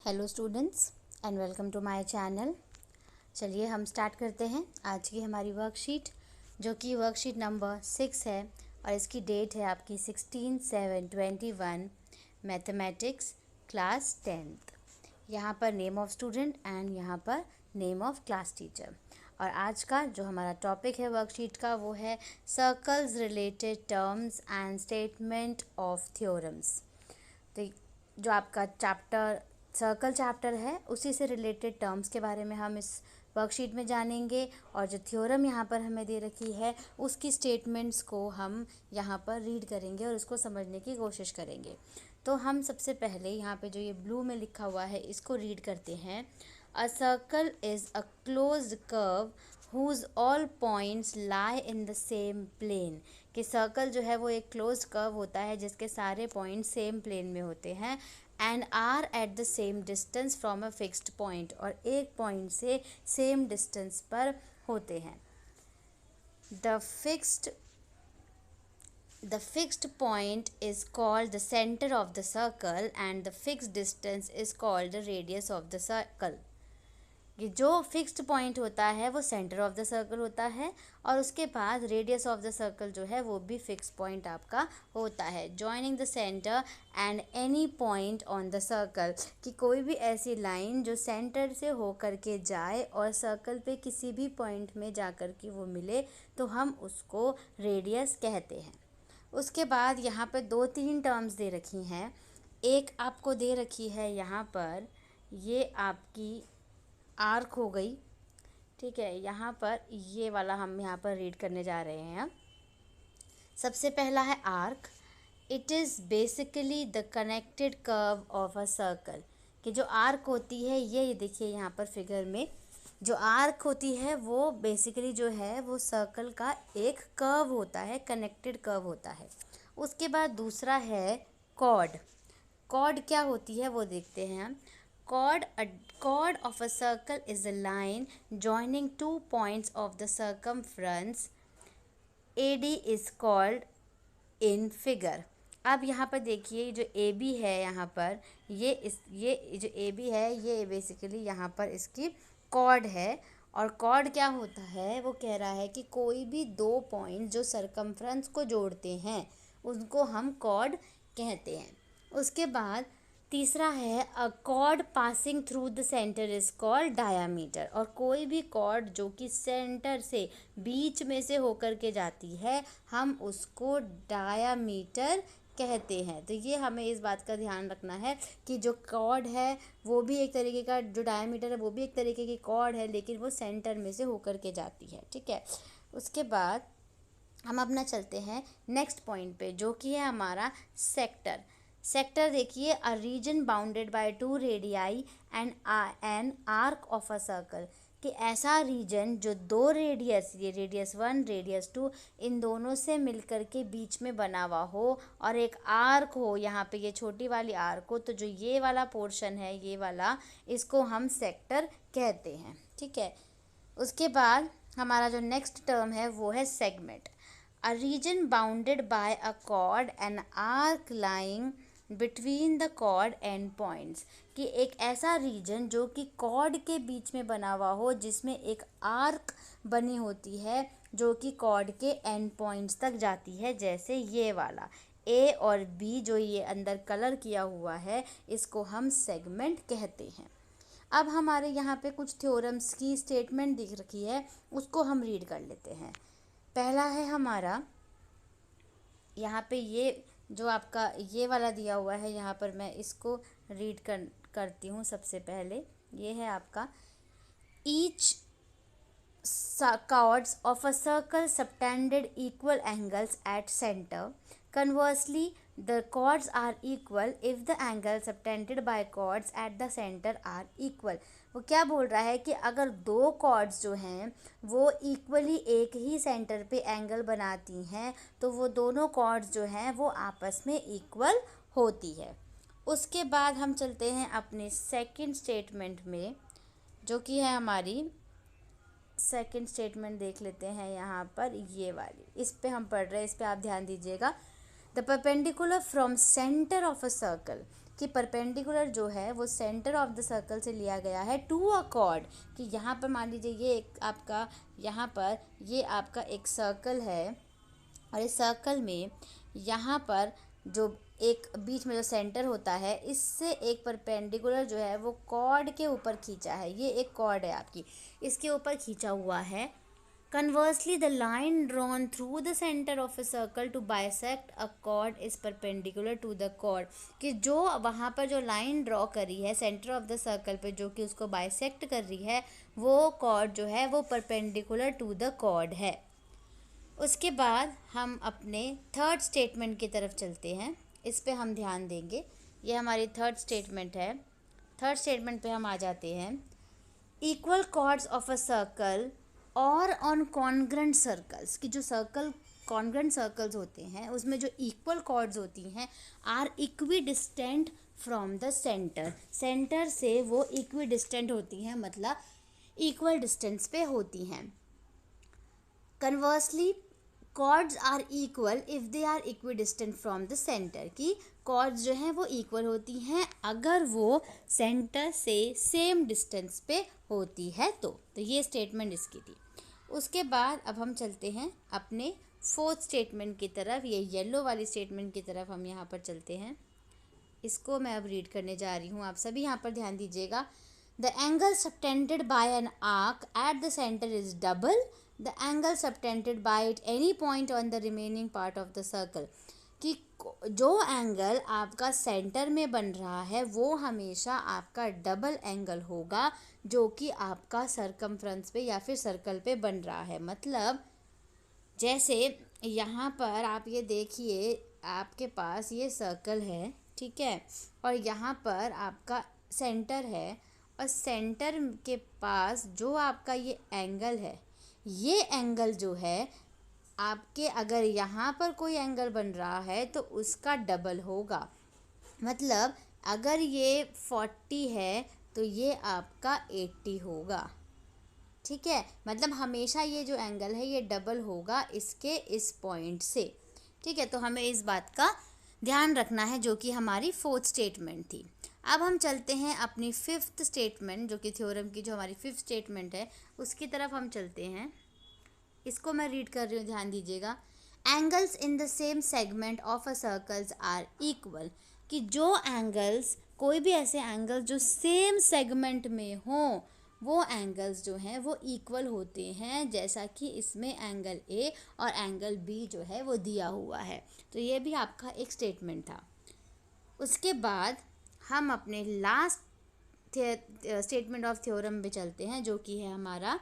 Hello students and welcome to my channel. चलिए हम start करते हैं आज की हमारी वर्कशीट, जो कि वर्कशीट नंबर 6 है और इसकी डेट है आपकी 16/7/21, मैथमेटिक्स क्लास 10th। यहाँ पर नेम ऑफ स्टूडेंट एंड यहाँ पर नेम ऑफ क्लास टीचर। और आज का जो हमारा टॉपिक है वर्कशीट का वो है circles related terms and statement of theorems. तो जो आपका सर्कल चैप्टर है उसी से रिलेटेड टर्म्स के बारे में हम इस वर्कशीट में जानेंगे, और जो थ्योरम यहाँ पर हमें दे रखी है उसकी स्टेटमेंट्स को हम यहाँ पर रीड करेंगे और उसको समझने की कोशिश करेंगे। तो हम सबसे पहले यहाँ पे जो ये ब्लू में लिखा हुआ है इसको रीड करते हैं। A circle is a closed curve whose all points lie in the same plane। कि सर्कल जो है वो एक क्लोज कर्व होता है जिसके सारे पॉइंट सेम प्लेन में होते हैं, and are at the same distance from a fixed point, और एक पॉइंट से सेम डिस्टेंस पर होते हैं। The fixed point is called the center of the circle and the fixed distance is called the radius of the circle। कि जो fixed point होता है वो सेंटर ऑफ द सर्कल होता है, और उसके बाद रेडियस ऑफ द सर्कल जो है वो भी फिक्स पॉइंट आपका होता है। Joining the centre and any point on the circle, कि कोई भी ऐसी लाइन जो सेंटर से होकर के जाए और सर्कल पे किसी भी पॉइंट में जाकर के वो मिले तो हम उसको रेडियस कहते हैं। उसके बाद यहाँ पे 2-3 टर्म्स दे रखी हैं। एक आपको दे रखी है यहाँ पर, ये आपकी आर्क हो गई, ठीक है। यहाँ पर ये वाला हम यहाँ पर रीड करने जा रहे हैं। सबसे पहला है arc. It is basically the connected curve of a circle. कि जो आर्क होती है ये देखिए यहाँ पर फिगर में, जो आर्क होती है वो बेसिकली जो है वो सर्कल का एक कर्व होता है, कनेक्टेड कर्व होता है। उसके बाद दूसरा है कॉर्ड। कॉर्ड क्या होती है वो देखते हैं हम। A chord of a circle is a line joining two points of the circumference. AD is called in figure। अब यहाँ पर देखिए जो AB है यहाँ पर, ये जो AB है ये बेसिकली यहाँ पर इसकी कॉर्ड है। और कॉर्ड क्या होता है वो कह रहा है कि कोई भी दो पॉइंट जो सरकमफ्रेंस को जोड़ते हैं उनको हम कॉर्ड कहते हैं। उसके बाद तीसरा है अ cord passing through the centre is called diameter. और कोई भी कॉर्ड जो कि सेंटर से बीच में से होकर के जाती है हम उसको डायामीटर कहते हैं। तो ये हमें इस बात का ध्यान रखना है कि जो कॉर्ड है वो भी एक तरीके का, जो डायामीटर है वो भी एक तरीके की कॉर्ड है, लेकिन वो सेंटर में से होकर के जाती है, ठीक है। उसके बाद हम अपना चलते हैं नेक्स्ट पॉइंट पे, जो कि है हमारा सेक्टर। सेक्टर देखिए, a region bounded by 2 radii and an arc of a circle. कि ऐसा रीजन जो दो रेडियस, ये रेडियस 1 रेडियस 2, इन दोनों से मिलकर के बीच में बना हुआ हो और एक आर्क हो, यहाँ पे ये छोटी वाली आर्क हो, तो जो ये वाला पोर्शन है ये वाला, इसको हम सेक्टर कहते हैं, ठीक है। उसके बाद हमारा जो नेक्स्ट टर्म है वो है segment. A region bounded by a chord and arc lying between the chord end points. कि एक ऐसा रीजन जो कि कॉर्ड के बीच में बना हुआ हो, जिसमें एक आर्क बनी होती है जो कि कॉर्ड के एंड पॉइंट्स तक जाती है, जैसे ये वाला ए और बी जो ये अंदर कलर किया हुआ है, इसको हम सेगमेंट कहते हैं। अब हमारे यहाँ पे कुछ थ्योरम्स की स्टेटमेंट दिख रखी है, उसको हम रीड कर लेते हैं। पहला है हमारा यहाँ पे ये जो आपका ये वाला दिया हुआ है, यहाँ पर मैं इसको रीड करती हूँ। सबसे पहले ये है आपका, each chords of a circle subtended equal angles at center. Conversely, the chords are equal if the angles subtended by chords at the center are equal। वो क्या बोल रहा है कि अगर दो कॉर्ड्स जो हैं वो इक्वली एक ही सेंटर पे एंगल बनाती हैं तो वो दोनों कॉर्ड्स जो हैं वो आपस में इक्वल होती है। उसके बाद हम चलते हैं अपने सेकंड स्टेटमेंट में, जो कि है हमारी सेकंड स्टेटमेंट देख लेते हैं यहाँ पर, ये वाली इस पे हम पढ़ रहे हैं, इस पे आप ध्यान दीजिएगा। The perpendicular from centre of a circle. कि परपेंडिकुलर जो है वो सेंटर ऑफ द सर्कल से लिया गया है टू अ कॉर्ड, कि यहाँ पर मान लीजिए ये एक आपका, यहाँ पर ये आपका एक सर्कल है और इस सर्कल में यहाँ पर जो एक बीच में जो सेंटर होता है इससे एक परपेंडिकुलर जो है वो कॉर्ड के ऊपर खींचा है, ये एक कॉर्ड है आपकी, इसके ऊपर खींचा हुआ है। Conversely, the line drawn through the center of a circle to bisect a chord is perpendicular to the chord, कि जो वहाँ पर जो लाइन ड्रॉ करी है सेंटर ऑफ द सर्कल पे जो कि उसको बाइसेक्ट कर रही है वो कॉर्ड जो है वो परपेंडिकुलर टू द कॉर्ड है। उसके बाद हम अपने थर्ड स्टेटमेंट की तरफ चलते हैं, इस पे हम ध्यान देंगे। ये हमारी थर्ड स्टेटमेंट है। थर्ड स्टेटमेंट पे हम आ जाते हैं। Equal chords of a circle और ऑन कॉन्ग्रेंट सर्कल्स, कि जो सर्कल कॉन्ग्रेंट सर्कल्स होते हैं उसमें जो इक्वल कॉर्ड्स होती हैं are equidistant from the centre, centre से वो इक्वी डिस्टेंट होती हैं, मतलब इक्वल डिस्टेंस पे होती हैं। Conversely chords are equal if they are equidistant from the centre, की कॉर्ड्स जो हैं वो इक्वल होती हैं अगर वो सेंटर से सेम डिस्टेंस पे होती है तो ये स्टेटमेंट इसकी थी। उसके बाद अब हम चलते हैं अपने फोर्थ स्टेटमेंट की तरफ, ये येलो वाली स्टेटमेंट की तरफ हम यहाँ पर चलते हैं। इसको मैं अब रीड करने जा रही हूँ, आप सभी यहाँ पर ध्यान दीजिएगा। The angle subtended bye an arc at the centre is double the angle subtended by at any point on the remaining part of the circle, कि जो एंगल आपका सेंटर में बन रहा है वो हमेशा आपका डबल एंगल होगा जो कि आपका सरकमफ्रेंस पे या फिर सर्कल पे बन रहा है। मतलब जैसे यहाँ पर आप ये देखिए, आपके पास ये सर्कल है, ठीक है, और यहाँ पर आपका सेंटर है और सेंटर के पास जो आपका ये एंगल है, ये एंगल जो है आपके अगर यहाँ पर कोई एंगल बन रहा है तो उसका डबल होगा। मतलब अगर ये 40 है तो ये आपका 80 होगा, ठीक है। मतलब हमेशा ये जो एंगल है ये डबल होगा इसके इस पॉइंट से, ठीक है। तो हमें इस बात का ध्यान रखना है जो कि हमारी फोर्थ स्टेटमेंट थी। अब हम चलते हैं अपनी फिफ्थ स्टेटमेंट, जो कि थ्योरम की जो हमारी फिफ्थ स्टेटमेंट है उसकी तरफ हम चलते हैं। इसको मैं रीड कर रही हूँ, ध्यान दीजिएगा। Angles in the same segment of a circles are equal, कि जो एंगल्स, कोई भी ऐसे एंगल्स जो सेम सेगमेंट में हों वो एंगल्स जो हैं वो इक्वल होते हैं, जैसा कि इसमें एंगल ए और एंगल बी जो है वो दिया हुआ है। तो ये भी आपका एक स्टेटमेंट था। उसके बाद हम अपने लास्ट स्टेटमेंट ऑफ थ्योरम पे चलते हैं जो कि है हमारा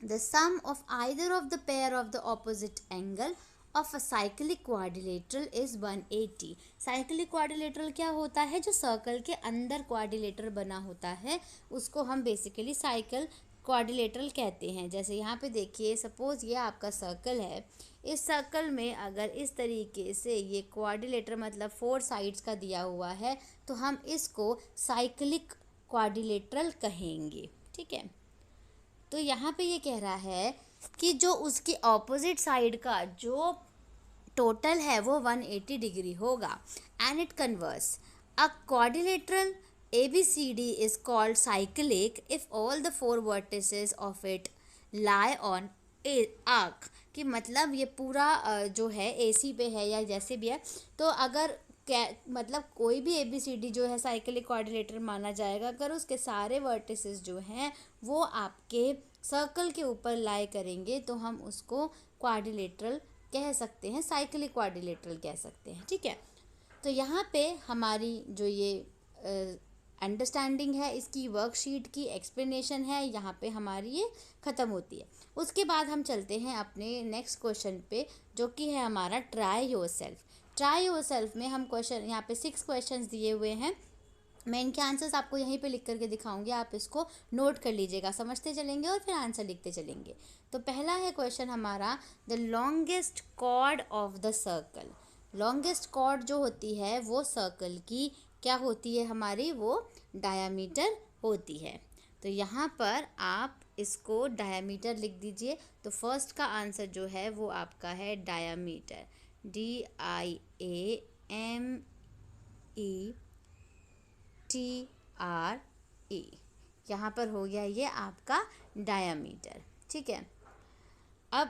the sum of either of the pair of the opposite angle of a cyclic quadrilateral is 180। Cyclic quadrilateral क्या होता है? जो सर्कल के अंदर क्वाड्रिलेटर बना होता है उसको हम बेसिकली साइकिल क्वाड्रिलेटरल कहते हैं। जैसे यहाँ पे देखिए, सपोज ये आपका सर्कल है, इस सर्कल में अगर इस तरीके से ये क्वाड्रिलेटर मतलब 4 साइड्स का दिया हुआ है तो हम इसको साइक्लिक क्वाड्रिलेटरल कहेंगे, ठीक है। तो यहाँ पे ये कह रहा है कि जो उसकी ऑपोजिट साइड का जो टोटल है वो 180 डिग्री होगा। And it converse a quadrilateral ABCD is called cyclic if all the 4 vertices of it lie on A arc, कि मतलब ये पूरा जो है AC पे है या जैसे भी है, तो अगर मतलब कोई भी ABCD जो है साइक्लिक क्वाड्रिलेटरल माना जाएगा अगर उसके सारे वर्टिसेस जो हैं वो आपके सर्कल के ऊपर लाई करेंगे तो हम उसको क्वाड्रिलेटरल कह सकते हैं, साइक्लिक क्वाड्रिलेटरल कह सकते हैं, ठीक है। तो यहाँ पे हमारी जो ये अंडरस्टैंडिंग है, इसकी वर्कशीट की एक्सप्लेनेशन है, यहाँ पे हमारी ये ख़त्म होती है। उसके बाद हम चलते हैं अपने नेक्स्ट क्वेश्चन पे जो कि है हमारा ट्राई योरसेल्फ। ट्राई योरसेल्फ में हम क्वेश्चन, यहाँ पे 6 क्वेश्चंस दिए हुए हैं। मैं इनके आंसर्स आपको यहीं पे लिख करके दिखाऊंगी, आप इसको नोट कर लीजिएगा, समझते चलेंगे और फिर आंसर लिखते चलेंगे। तो पहला है क्वेश्चन हमारा, the longest chord of the circle. Longest chord जो होती है वो सर्कल की क्या होती है हमारी, वो डायामीटर होती है। तो यहाँ पर आप इसको डायामीटर लिख दीजिए। तो फर्स्ट का आंसर जो है वो आपका है डायामीटर, DIAME TRA। यहाँ पर हो गया ये आपका डायामीटर, ठीक है। अब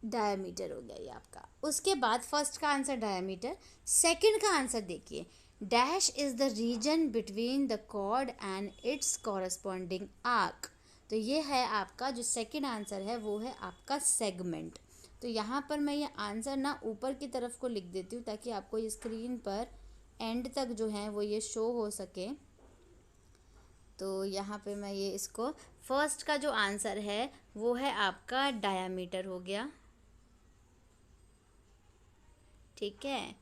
डायामीटर हो गया ये आपका। उसके बाद फर्स्ट का आंसर डायामीटर। सेकंड का आंसर देखिए, dash is the region between the chord and its corresponding arc. तो ये है आपका जो सेकंड आंसर है वो है आपका सेगमेंट। तो यहाँ पर मैं ये आंसर ना ऊपर की तरफ को लिख देती हूँ ताकि आपको ये स्क्रीन पर एंड तक जो है वो ये शो हो सके। तो यहाँ पे मैं ये इसको, फर्स्ट का जो आंसर है वो है आपका डायामीटर हो गया, ठीक है।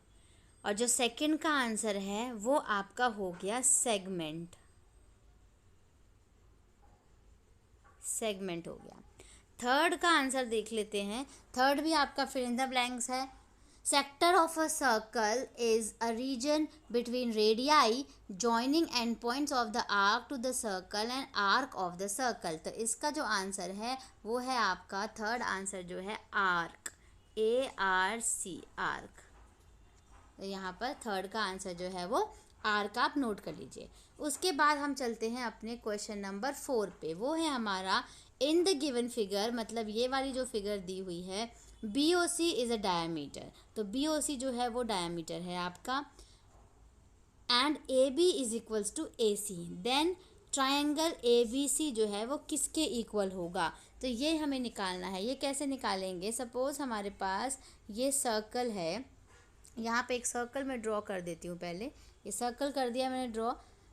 और जो सेकंड का आंसर है वो आपका हो गया सेगमेंट, सेगमेंट हो गया। थर्ड का आंसर देख लेते हैं। थर्ड भी आपका फिल इन द ब्लैंक्स है। Sector of a circle is a region between radii joining end points of the arc to the circle and arc of the circle. तो इसका जो आंसर है वो है आपका थर्ड आंसर जो है आर्क, ARC, आर्क। तो यहाँ पर थर्ड का आंसर जो है वो आर्क आप नोट कर लीजिए। उसके बाद हम चलते हैं अपने क्वेश्चन नंबर 4 पे। वो है हमारा इन द गिवन फिगर, मतलब ये वाली जो फिगर दी हुई है, BOC इज अ डायमीटर। तो BOC जो है वो डायमीटर है आपका, and AB is equals to AC। Then triangle ABC जो है वो किसके इक्वल होगा, तो ये हमें निकालना है। ये कैसे निकालेंगे, सपोज हमारे पास ये सर्कल है, यहाँ पे एक सर्कल मैं ड्रॉ कर देती हूँ। पहले ये सर्कल कर दिया मैंने ड्रॉ।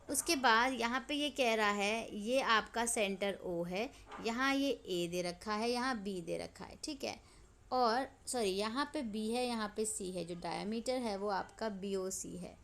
उसके बाद यहाँ पे ये कह रहा है ये आपका सेंटर O है, यहाँ ये A दे रखा है, यहाँ B दे रखा है, ठीक है। और सॉरी, यहाँ पे B है, यहाँ पे C है। जो डायमीटर है वो आपका BOC है,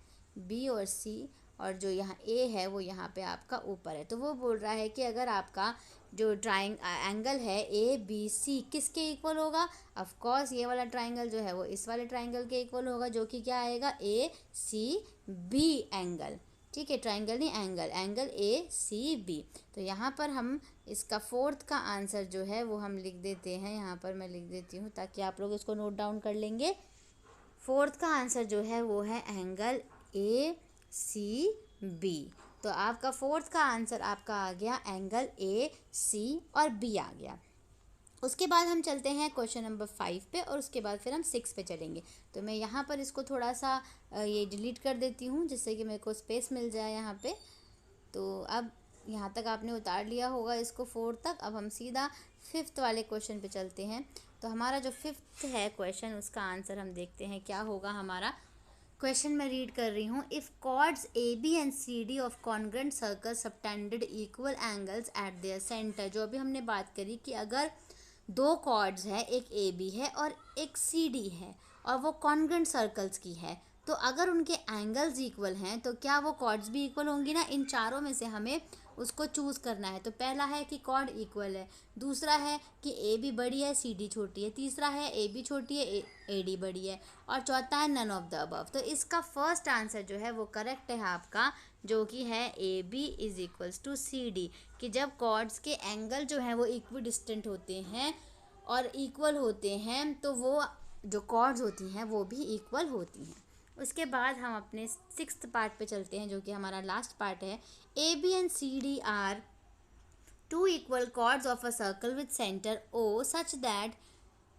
B और C, और जो यहाँ A है वो यहाँ पे आपका ऊपर है। तो वो बोल रहा है कि अगर आपका जो एंगल है ABC किसके इक्वल होगा, ऑफ कोर्स ये वाला ट्राइंगल जो है वो इस वाले ट्राइंगल के इक्वल होगा, जो कि क्या आएगा, ACB एंगल, ठीक है। ट्राइंगल नहीं, एंगल, एंगल ACB। तो यहाँ पर हम इसका फोर्थ का आंसर जो है वो हम लिख देते हैं। यहाँ पर मैं लिख देती हूँ ताकि आप लोग इसको नोट डाउन कर लेंगे। फोर्थ का आंसर जो है वो है एंगल ACB। तो आपका फोर्थ का आंसर आपका आ गया एंगल AC और B आ गया। उसके बाद हम चलते हैं क्वेश्चन नंबर 5 पे, और उसके बाद फिर हम 6 पे चलेंगे। तो मैं यहाँ पर इसको थोड़ा सा ये डिलीट कर देती हूँ जिससे कि मेरे को स्पेस मिल जाए यहाँ पे। तो अब यहाँ तक आपने उतार लिया होगा इसको 4 तक। अब हम सीधा 5th वाले क्वेश्चन पे चलते हैं। तो हमारा जो 5th है क्वेश्चन, उसका आंसर हम देखते हैं क्या होगा हमारा। क्वेश्चन मैं रीड कर रही हूँ। If chords AB and CD of congruent circle subtended equal angles at their centre. जो अभी हमने बात करी कि अगर दो कॉर्ड्स है, एक AB है और एक CD है, और वो कॉन्ग्रेंट सर्कल्स की है, तो अगर उनके एंगल्स इक्वल हैं तो क्या वो कॉर्ड्स भी इक्वल होंगी ना। इन चारों में से हमें उसको चूज़ करना है। तो पहला है कि कॉर्ड इक्वल है, दूसरा है कि AB बड़ी है CD छोटी है, तीसरा है AB छोटी है AD बड़ी है, और चौथा है नन ऑफ द अबव। तो इसका फर्स्ट आंसर जो है वो करेक्ट है आपका, जो कि है AB is equals to CD। कि जब कॉर्ड्स के एंगल जो है वो इक्वी डिस्टेंट होते हैं और इक्वल होते हैं तो वो जो कॉर्ड्स होती हैं वो भी इक्वल होती हैं। उसके बाद हम अपने 6th पार्ट पे चलते हैं, जो कि हमारा लास्ट पार्ट है। AB and CD are two equal chords of a circle with centre O such that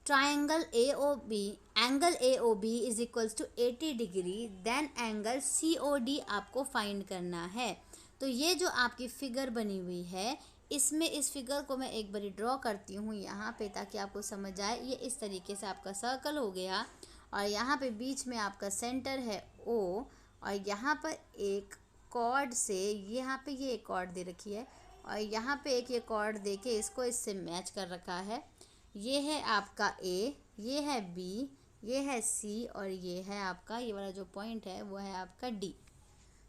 triangle angle AOB is equals to 80 degree, then angle COD आपको फाइंड करना है। तो ये जो आपकी फिगर बनी हुई है, इसमें इस फिगर को मैं एक बारी ड्रॉ करती हूँ यहाँ पे ताकि आपको समझ आए। ये इस तरीके से आपका सर्कल हो गया, और यहाँ पे बीच में आपका सेंटर है O, और यहाँ पर एक कॉर्ड से, यहाँ पे ये एक कॉर्ड दे रखी है, और यहाँ पे एक ये कॉर्ड दे के इसको इससे मैच कर रखा है। ये है आपका A, ये है B, ये है C, और ये है आपका, ये वाला जो पॉइंट है वो है आपका D।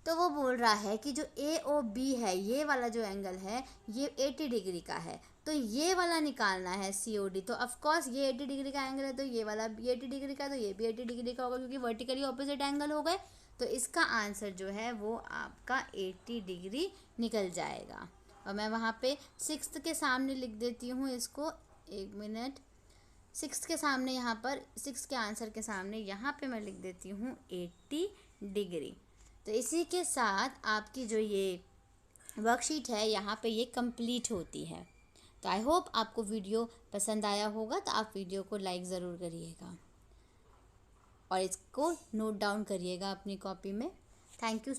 तो वो बोल रहा है कि जो AOB है, ये वाला जो एंगल है ये 80 डिग्री का है, तो ये वाला निकालना है COD। तो ऑफ कोर्स ये 80 डिग्री का एंगल है, तो ये वाला भी 80 डिग्री का, तो ये भी 80 डिग्री का होगा, क्योंकि वर्टिकली ऑपोजिट एंगल हो गए। तो इसका आंसर जो है वो आपका 80 डिग्री निकल जाएगा। और मैं वहाँ पे 6th के सामने लिख देती हूँ इसको, एक मिनट। 6th के सामने, यहाँ पर 6 के आंसर के सामने यहाँ पे मैं लिख देती हूँ 80 डिग्री। तो इसी के साथ आपकी जो ये वर्कशीट है यहाँ पे ये कंप्लीट होती है। तो आई होप आपको वीडियो पसंद आया होगा, तो आप वीडियो को लाइक ज़रूर करिएगा और इसको नोट डाउन करिएगा अपनी कॉपी में। Thank you.